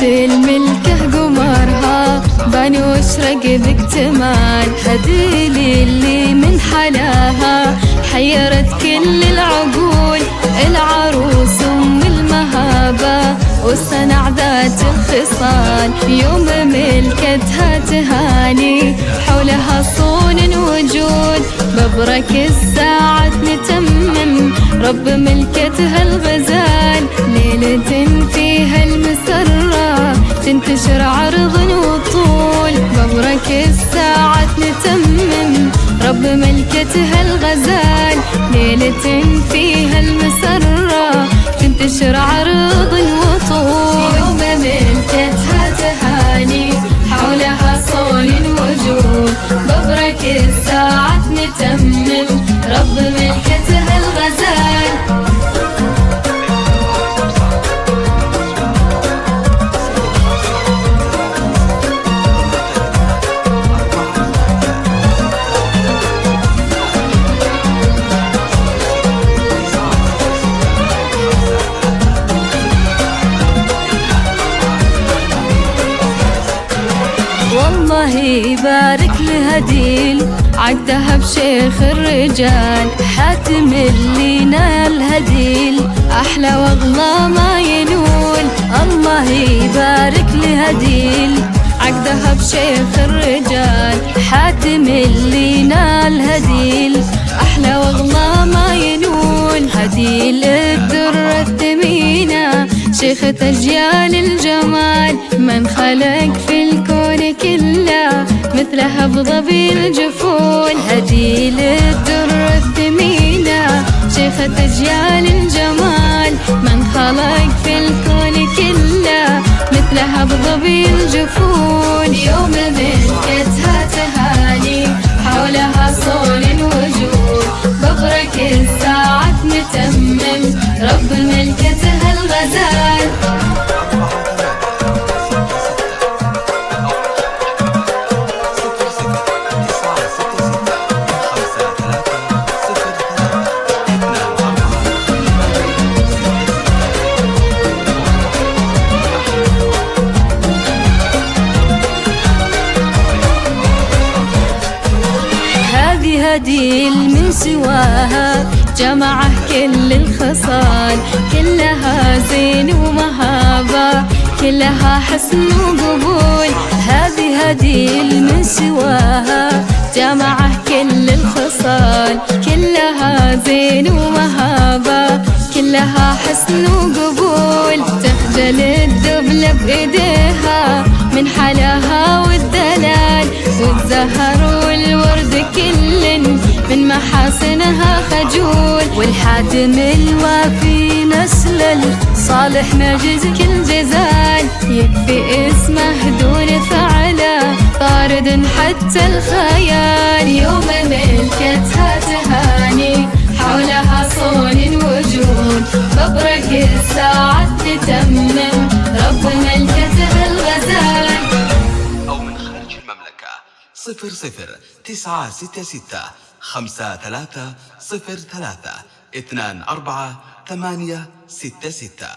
الملكة قمرها بان واشرق باكتمال، هديلي اللي من حلاها حيرت كل العقول. العروس ام المهابة والصنع ذات الخصال، يوم ملكتها تهاني حولها صون وجود. ببرك الساعة نتمم رب ملكتها الغزال، ليلة فيها المسرة تنتشر عرض وطول. ببرك الساعة نتمم رب ملكتها الغزال، ليلة فيها المسرة تنتشر عرض وطول. يوم ملكتها تهاني حولها صون وجود. ببرك الساعة نتمم رب ملكتها الغزال. والله يبارك لهديل عقدها بشيخ الرجال، حاتم اللي نال هديل أحلى واغلى ما ينول. الله يبارك لهديل عقدها بشيخ الرجال، حاتم اللي نال هديل أحلى واغلى ما ينول. هديل الدرة الثمينة شيخة أجيال الجمال، من خلق في الكون كله مثلها بضبي الجفون. هديل الدرة الثمينة شيخة أجيال الجمال، من خلق في الكون كله مثلها بضبي الجفون. يوم ملكتها تهاني حولها صون وجود. ببرك الساعة نتمم رب ملكتها الغزال. هديل من سواها جمعه كل الخصال، كلها زين ومهابة كلها حسن وقبول. هذه هديل من سواها جمعه كل الخصال، كلها زين ومهابة كلها حسن وقبول. تخجل الدبلة بإيديها من حلاها والدلال، والزهر والورد كل من محاسنها خجول. والحاتم الوافي نسل الصالح نجز كل جزال، يكفي اسمه دون فعله طارد حتى الخيال. يوم ملكتها تهاني حولها صون وجود. ببرك الساعة تتمم رب ملكتها الغزال. أو من خارج المملكة 00-966-5303-24-866.